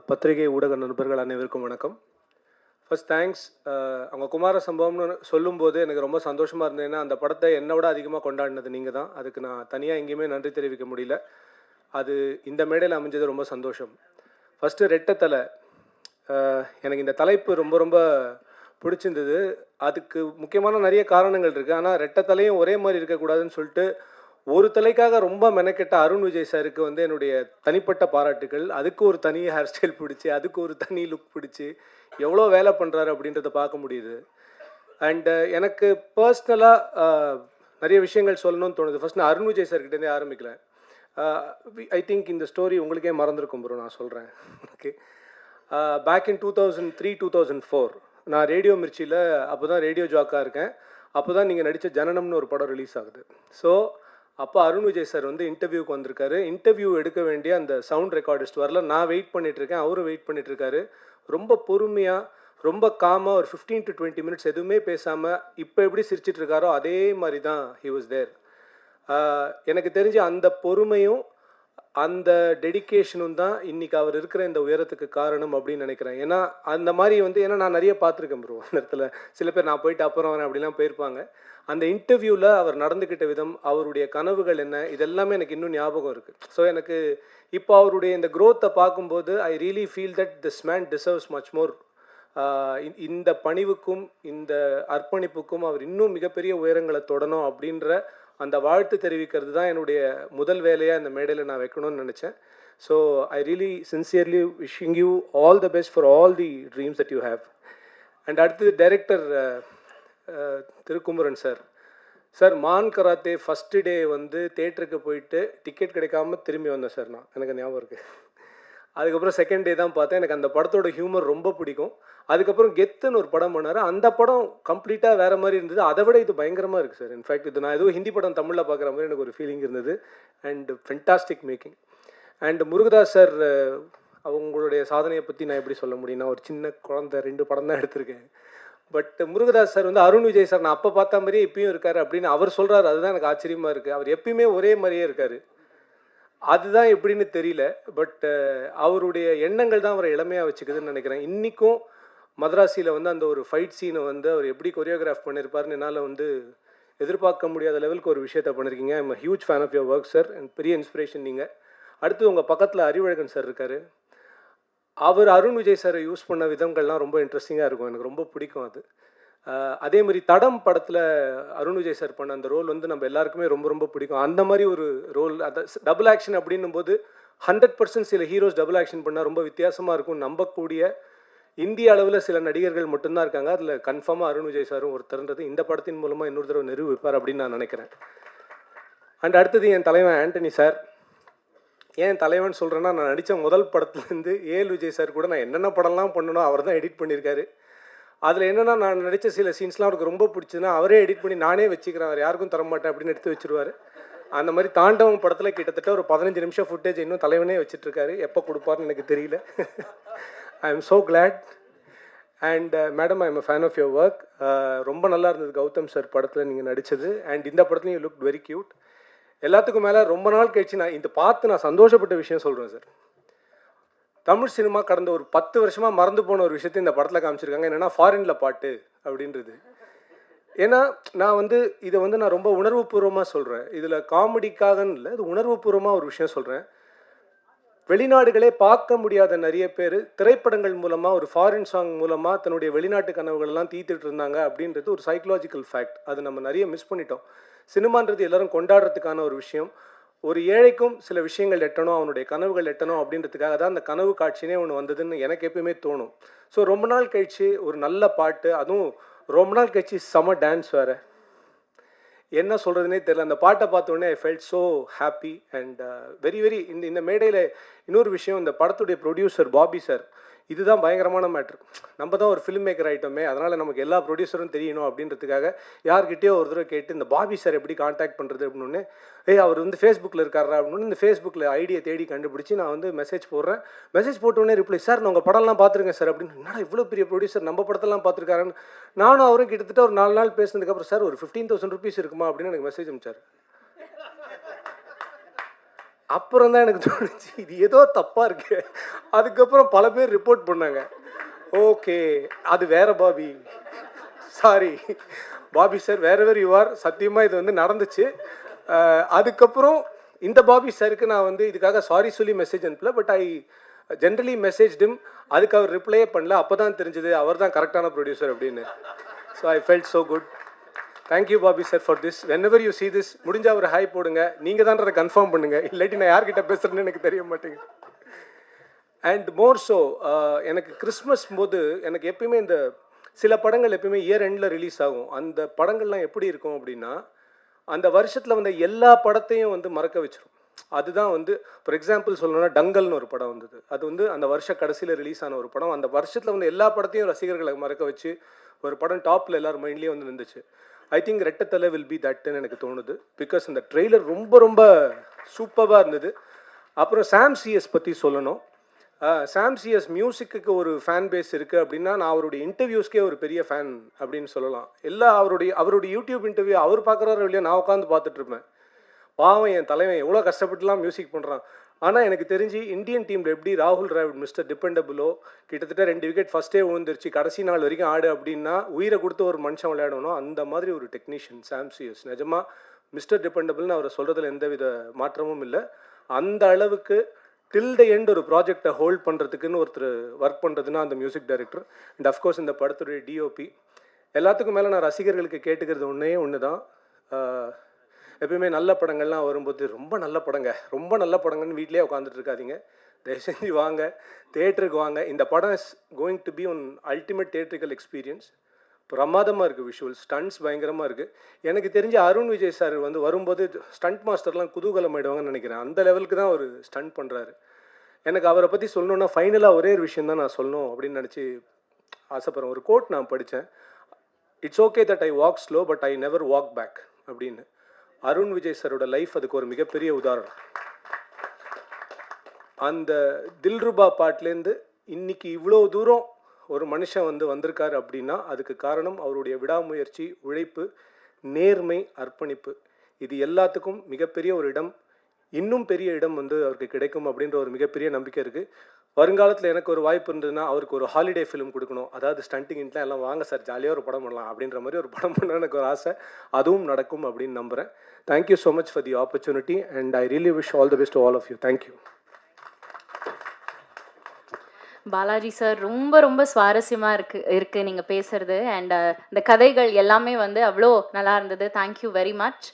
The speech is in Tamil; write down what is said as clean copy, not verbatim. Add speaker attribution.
Speaker 1: பத்திரிகை ஊடக நண்பர்கள் அனைவருக்கும் வணக்கம். First thanks. அவங்க குமார சம்பவம்னு சொல்லும்போது எனக்கு ரொம்ப சந்தோஷமாக இருந்தது. ஏன்னா அந்த படத்தை என்னை விட அதிகமாக கொண்டாடினது நீங்கள் தான். அதுக்கு நான் தனியாக எங்கேயுமே நன்றி தெரிவிக்க முடியல. அது இந்த மேடையில் அமைஞ்சது ரொம்ப சந்தோஷம். ஃபஸ்ட்டு ரெட்டை தலை. எனக்கு இந்த தலைப்பு ரொம்ப ரொம்ப பிடிச்சிருந்தது. அதுக்கு முக்கியமான நிறைய காரணங்கள் இருக்குது. ஆனால் ரெட்டை தலையும் ஒரே மாதிரி இருக்கக்கூடாதுன்னு சொல்லிட்டு ஒரு தலைக்காக ரொம்ப மெனக்கெட்ட அருண் விஜய் சாருக்கு வந்து என்னுடைய தனிப்பட்ட பாராட்டுகள். அதுக்கு ஒரு தனி ஹேர் ஸ்டைல் பிடிச்சி, அதுக்கு ஒரு தனி லுக் பிடிச்சி எவ்வளோ வேலை பண்ணுறாரு அப்படின்றத பார்க்க முடியுது. அண்டு எனக்கு பர்ஸ்னலாக நிறைய விஷயங்கள் சொல்லணும்னு தோணுது. ஃபஸ்ட் நான் அருண் விஜய் சார்கிட்டேருந்தே ஆரம்பிக்கிறேன். ஐ திங்க் இந்த ஸ்டோரி உங்களுக்கே மறந்துருக்கும் ப்ரோ, நான் சொல்கிறேன். ஓகே, பேக் இன் 2003-2004 நான் ரேடியோ மிர்ச்சியில் அப்போ தான் ரேடியோ ஜாக்காக இருக்கேன். அப்போ தான் நீங்கள் நடித்த ஜனனம்னு ஒரு படம் ரிலீஸ் ஆகுது. ஸோ அப்போ அருண் விஜய் சார் வந்து இன்டர்வியூக்கு வந்திருக்காரு. இன்டர்வியூ எடுக்க வேண்டிய அந்த சவுண்ட் ரெக்கார்டிஸ்ட் வரல. நான் வெயிட் பண்ணிகிட்ருக்கேன், அவரும் வெயிட் பண்ணிகிட்ருக்காரு. ரொம்ப பொறுமையாக, ரொம்ப காமாக ஒரு 15 to 20 minutes எதுவுமே பேசாமல் இப்போ எப்படி சிரிச்சிட்டு இருக்காரோ அதே மாதிரி தான் ஹி வாஸ் தேர். எனக்கு தெரிஞ்ச அந்த பொறுமையும் அந்த டெடிக்கேஷனும் தான் இன்றைக்கி அவர் இருக்கிற இந்த உயரத்துக்கு காரணம் அப்படின்னு நினைக்கிறேன். ஏன்னா அந்த மாதிரி வந்து ஏன்னா நான் நிறைய பார்த்துருக்கேன் ப்ரோ. அந்த இடத்துல சில பேர் நான் போயிட்டு அப்புறம் வரேன் அப்படிலாம் போயிருப்பாங்க. அந்த இன்டர்வியூவில் அவர் நடந்துக்கிட்ட விதம், அவருடைய கனவுகள் என்ன, இதெல்லாமே எனக்கு இன்னும் ஞாபகம் இருக்குது. ஸோ எனக்கு இப்போ அவருடைய இந்த க்ரோத்தை பார்க்கும்போது I really feel that this man deserves much more. இந்த பணிவுக்கும் இந்த அர்ப்பணிப்புக்கும் அவர் இன்னும் மிகப்பெரிய உயரங்களை தொடணும் அப்படின்ற அந்த வாழ்த்து தெரிவிக்கிறது தான் என்னுடைய முதல் வேலையாக இந்த மேடையில் நான் வைக்கணும்னு நினச்சேன். So I really sincerely wishing you all the best for all the dreams that you have. And அடுத்தது டைரக்டர் திருக்குமரன் சார். சார், மான் கராத்தே ஃபஸ்ட்டு டே வந்து தேட்டருக்கு போயிட்டு டிக்கெட் கிடைக்காம திரும்பி வந்தேன் சார். எனக்கு ஞாபகம் இருக்குது. அதுக்கப்புறம் செகண்ட் டே தான் பார்த்தேன். எனக்கு அந்த படத்தோட ஹியூமர் ரொம்ப பிடிக்கும். அதுக்கப்புறம் கெத்துன்னு ஒரு படம் பண்ணார். அந்த படம் கம்ப்ளீட்டாக வேறு மாதிரி இருந்தது. அதை விட இது பயங்கரமாக இருக்குது சார். இன்ஃபேக்ட் இது நான் ஏதோ ஹிந்தி படம் தமிழில் பார்க்குற மாதிரி எனக்கு ஒரு ஃபீலிங் இருந்தது. And fantastic making. And Murugadoss sir, அவங்களுடைய சாதனையை பற்றி நான் எப்படி சொல்ல முடியும்? நான் ஒரு சின்ன குழந்தை, 2 படம் தான் எடுத்திருக்கேன். பட் முருகதாஸ் சார் வந்து அருண் விஜய் சார் நான் அப்போ பார்த்த மாதிரியே இப்பயும் இருக்கார் அப்படின்னு அவர் சொல்கிறாரு. அதுதான் எனக்கு ஆச்சரியமாக இருக்குது. அவர் எப்பயுமே ஒரே மாதிரியே இருக்கார். அதுதான் எப்படின்னு தெரியல. பட் அவருடைய எண்ணங்கள் தான் அவரை இளமையாக வச்சுக்குதுன்னு நினைக்கிறேன். இன்றைக்கும் மதராசியில் வந்து அந்த ஒரு ஃபைட் சீனை வந்து அவர் எப்படி கொரியோகிராஃப் பண்ணியிருப்பாருன்னு என்னால் வந்து எதிர்பார்க்க முடியாத லெவலுக்கு ஒரு விஷயத்தை பண்ணியிருக்கீங்க. I am a huge fan of your work sir. And பெரிய இன்ஸ்பிரேஷன் நீங்கள். அடுத்து உங்கள் பக்கத்தில் அறிவழகன் சார் இருக்கார். அவர் அருண் விஜய் சாரை யூஸ் பண்ண விதங்கள்லாம் ரொம்ப இன்ட்ரெஸ்டிங்காக இருக்கும். எனக்கு ரொம்ப பிடிக்கும் அது. அதே மாதிரி தடம் படத்தில் அருண் விஜய் சார் பண்ண அந்த ரோல் வந்து நம்ம எல்லாருக்குமே ரொம்ப ரொம்ப பிடிக்கும். அந்த மாதிரி ஒரு ரோல், அதை டபுள் ஆக்ஷன் அப்படின்னும் போது 100% சில ஹீரோஸ் டபுள் ஆக்ஷன் பண்ணால் ரொம்ப வித்தியாசமாக இருக்கும். நம்பக்கூடிய இந்திய அளவில் சில நடிகர்கள் மட்டும்தான் இருக்காங்க. அதில் கன்ஃபார்மாக அருண் விஜய் சாரும் ஒருத்தர்ன்றது இந்த படத்தின் மூலமாக இன்னொரு தடவை நிரூபிப்பார் அப்படின்னு நான் நினைக்கிறேன். அண்ட் அடுத்தது என் தலைவன் ஆண்டனி சார். ஏன் தலைவன் சொல்கிறேன்னா, நான் நடித்த முதல் படத்துலேருந்து ஏஎல் விஜய் சார் கூட நான் என்னென்ன படம்லாம் பண்ணணும் அவர் தான் எடிட் பண்ணியிருக்காரு. அதில் என்னென்னா, நான் நடித்த சில சீன்ஸ்லாம் அவருக்கு ரொம்ப பிடிச்சதுன்னா அவரே எடிட் பண்ணி நானே வச்சுக்கிறேன், அவர் யாருக்கும் தரமாட்டேன் அப்படின்னு எடுத்து வச்சுருவார். அந்த மாதிரி தாண்டவம் படத்தில் கிட்டத்தட்ட ஒரு 15 நிமிஷம் ஃபுட்டேஜ் இன்னும் தலைவனே வச்சுட்ருக்காரு. எப்போ கொடுப்பாருன்னு எனக்கு தெரியல. I am so glad. And madam, I am a fan of your work. ரொம்ப நல்லா இருந்தது கௌதம் சார் படத்தில் நீங்கள் நடித்தது. அண்ட் இந்த படத்துலையும் யூ லுக் வெரி க்யூட். எல்லாத்துக்கும் மேலே ரொம்ப நாள் கழிச்சு நான் இந்த பார்த்து நான் சந்தோஷப்பட்ட விஷயம் சொல்கிறேன் சார். தமிழ் சினிமா கடந்த ஒரு 10 வருஷமாக மறந்து போன ஒரு விஷயத்தை இந்த படத்தில் காமிச்சிருக்காங்க. என்னென்னா, ஃபாரினில் பாட்டு அப்படின்றது. ஏன்னா நான் வந்து இதை வந்து நான் ரொம்ப உணர்வுபூர்வமாக சொல்கிறேன். இதில் காமெடிக்காகன்னு இல்லை, இது உணர்வுபூர்வமாக ஒரு விஷயம் சொல்கிறேன். வெளிநாடுகளே பார்க்க முடியாத நிறைய பேர் திரைப்படங்கள் மூலமாக, ஒரு ஃபாரின் சாங் மூலமாக தன்னுடைய வெளிநாட்டு கனவுகளெல்லாம் தீர்த்துட்டு இருந்தாங்க அப்படின்றது ஒரு சைக்கலாஜிக்கல் ஃபேக்ட். அது நம்ம நிறைய மிஸ் பண்ணிட்டோம். சினிமான்றது எல்லோரும் கொண்டாடுறதுக்கான ஒரு விஷயம். ஒரு ஏழைக்கும் சில விஷயங்கள் எட்டணும், அவனுடைய கனவுகள் எட்டணும் அப்படின்றதுக்காக தான் அந்த கனவு காட்சினே ஒன்று வந்ததுன்னு எனக்கு எப்பயுமே தோணும். ஸோ ரொம்ப நாள் கழிச்சு ஒரு நல்ல பாட்டு, அதுவும் ரொம்ப நாள் கழிச்சு செம டான்ஸ் வேறு, என்ன சொல்கிறதுனே தெரியல. அந்த பாட்டை பார்த்தோன்னே I felt so happy and very very. இந்த மேடையில் இன்னொரு விஷயம், இந்த படத்துடைய ப்ரொடியூசர் பாபி சார், இதுதான் பயங்கரமான மேட்ரு. நம்ம தான் ஒரு ஃபிலிம் மேக்கர் ஆகிட்டோமே, அதனால் நமக்கு எல்லா ப்ரொடியூசரும் தெரியணும் அப்படின்றதுக்காக யார்கிட்டயோ ஒரு தடவை கேட்டு இந்த பாபி சார் எப்படி காண்டாக்ட் பண்ணுறது அப்படின்னு, அவர் வந்து ஃபேஸ்புக்கில் இருக்காரா அப்படின்னு இந்த ஃபேஸ்புக்கில் ஐடியை தேடி கண்டுபிடிச்சி நான் வந்து மெசேஜ் போடுறேன். மெசேஜ் போட்டோடனே ரிப்ளை, சார் நான் உங்கள் படம்லாம் பார்த்துருக்கேன் சார் அப்படின்னு. என்னடா இவ்வளோ பெரிய ப்ரொடியூசர் நம்ம படத்தெல்லாம் பார்த்துருக்காருன்னு நானும் அவரும் கிட்டத்தட்ட ஒரு 4 நாள் பேசினதுக்கப்புறம், சார் ஒரு 15,000 rupees இருக்குமா அப்படின்னு எனக்கு மெசேஜ் அனுப்பிச்சார். அப்புறம் தான் எனக்கு தோணுச்சு இது ஏதோ தப்பாக இருக்கு. அதுக்கப்புறம் பல பேர் ரிப்போர்ட் பண்ணாங்க. ஓகே, அது வேற Bobby, sorry Bobby sir, wherever you are, சத்தியமாக இது வந்து நடந்துச்சு. அதுக்கப்புறம் இந்த பாபி சாருக்கு நான் வந்து இதுக்காக சாரி சொல்லி மெசேஜ் அனுப்பல, பட் ஐ ஜென்ரலி மெசேஜ்டும். அதுக்கு அவர் ரிப்ளையே பண்ணல. அப்போ தான் தெரிஞ்சது அவர் தான் கரெக்டான ப்ரொடியூசர் அப்படின்னு. So I felt so good. Thank you Bobby sir for this. When ever you see this, முடிஞ்சால் ஒரு ஹாய் போடுங்க. நீங்கள் தான்றதை கன்ஃபார்ம் பண்ணுங்கள், இல்லாட்டி நான் யார்கிட்ட பேசுகிறேன்னு எனக்கு தெரிய மாட்டேங்குது. அண்ட் மோர் ஸோ எனக்கு கிறிஸ்மஸ் போது எனக்கு எப்பயுமே இந்த சில படங்கள் எப்பயுமே இயர் எண்டில் ரிலீஸ் ஆகும். அந்த படங்கள்லாம் எப்படி இருக்கும் அப்படின்னா, அந்த வருஷத்தில் வந்த எல்லா படத்தையும் வந்து மறக்க வச்சிரும். அதுதான் வந்து ஃபார் எக்ஸாம்பிள் சொல்லணும்னா டங்கல்னு ஒரு படம் வந்தது. அது வந்து அந்த வருஷ கடைசியில் ரிலீஸ் ஆன ஒரு படம். அந்த வருஷத்தில் வந்து எல்லா படத்தையும் ரசிகர்களை மறக்க வச்சு ஒரு படம் டாப்பில் எல்லாரும் மைண்ட்லேயே வந்து நின்றுச்சு. ஐ திங்க் ரெட்டத்தலை வில் பி தட்னு எனக்கு தோணுது. பிகாஸ் அந்த ட்ரெய்லர் ரொம்ப ரொம்ப சூப்பராக இருந்தது. அப்புறம் சாம் சிஎஸ் பற்றி சொல்லணும். சாம் சிஎஸ் மியூசிக்கு ஒரு ஃபேன் பேஸ் இருக்குது அப்படின்னா, நான் அவருடைய இன்டர்வியூஸ்க்கே ஒரு பெரிய ஃபேன் அப்படின்னு சொல்லலாம். அவருடைய யூடியூப் இன்டர்வியூ அவர் பார்க்குறாரு இல்லையா, நான் உட்காந்து பார்த்துட்ருப்பேன். பாவம் என் தலைவன் எவ்வளோ கஷ்டப்பட்டுலாம் மியூசிக் பண்ணுறான். ஆனால் எனக்கு தெரிஞ்சு இந்தியன் டீமில் எப்படி ராகுல் டிராவிட் மிஸ்டர் டிபெண்டபிளோ கிட்டத்தட்ட 2 விக்கெட் ஃபஸ்ட்டே விழுந்துருச்சு, கடைசி நாள் வரைக்கும் ஆடு அப்படின்னா உயிரை கொடுத்து ஒரு மனுஷன் விளையாடணும். அந்த மாதிரி ஒரு டெக்னீஷியன் சாம் சிஎஸ். நிஜமாக மிஸ்டர் டிபெண்டபிள்னு அவரை சொல்கிறதுல எந்தவித மாற்றமும் இல்லை. அந்த அளவுக்கு டில் த எண்ட் ஒரு ப்ராஜெக்டை ஹோல்ட் பண்ணுறதுக்குன்னு ஒருத்தர் ஒர்க் பண்ணுறதுன்னா அந்த மியூசிக் டைரக்டர். அண்ட் அஃப்கோர்ஸ் இந்த படத்துடைய டிஓபி. எல்லாத்துக்கும் மேலே நான் ரசிகர்களுக்கு கேட்டுக்கிறது ஒன்று தான். எப்பயுமே நல்ல படங்கள்லாம் வரும்போது ரொம்ப நல்ல படங்கன்னு வீட்லேயே உட்காந்துட்டு இருக்காதீங்க. தயவு செஞ்சு வாங்க, தேட்டருக்கு வாங்க. இந்த படம் is going to be one ultimate theatrical experience. பிரமாதமாக இருக்குது. விஷுவல் ஸ்டண்ட்ஸ் பயங்கரமாக இருக்குது. எனக்கு தெரிஞ்ச அருண் விஜய் சார் வந்து வரும்போது ஸ்டண்ட் மாஸ்டர்லாம் குதூகலம் ஆகிடுவாங்கன்னு நினைக்கிறேன். அந்த லெவலுக்கு தான் அவர் ஸ்டண்ட் பண்ணுறாரு. எனக்கு அவரை பற்றி சொல்லணுன்னா ஃபைனலாக ஒரே ஒரு விஷயம் தான் நான் சொல்லணும் அப்படின்னு நினச்சி ஆசைப்படுறேன். ஒரு கோட் நான் படித்தேன். It's okay that I walk slow but I never walk back அப்படின்னு. அருண் விஜய் சாரோட லைஃப் அதுக்கு ஒரு மிகப்பெரிய உதாரணம். அந்த தில்ருபா பாட்டிலேருந்து இன்னைக்கு இவ்வளோ தூரம் ஒரு மனுஷன் வந்து வந்திருக்காரு அப்படின்னா அதுக்கு காரணம் அவருடைய விடாமுயற்சி, உழைப்பு, நேர்மை, அர்ப்பணிப்பு. இது எல்லாத்துக்கும் மிகப்பெரிய ஒரு இடம், இன்னும் பெரிய இடம் வந்து அவருக்கு கிடைக்கும் அப்படின்ற ஒரு மிகப்பெரிய நம்பிக்கை இருக்குது. வருங்காலத்தில் எனக்கு ஒரு வாய்ப்பு இருந்ததுன்னா அவருக்கு ஒரு ஹாலிடே ஃபிலிம் கொடுக்கணும். அதாவது ஸ்டண்டிங்லாம் எல்லாம் வாங்க சார், ஜாலியாக ஒரு படம் பண்ணலாம் அப்படின்ற மாதிரி ஒரு படம் பண்ண எனக்கு ஒரு ஆசை. அதுவும் நடக்கும் அப்படின்னு நம்புகிறேன். Thank you so much for the opportunity and I really wish all the best to all of you. Thank you.
Speaker 2: Balaji sir, ரொம்ப ரொம்ப சுவாரஸ்யமாக இருக்கு நீங்கள் பேசுறது. அண்ட் இந்த கதைகள் எல்லாமே வந்து அவ்வளோ நல்லா இருந்தது. Thank you very much.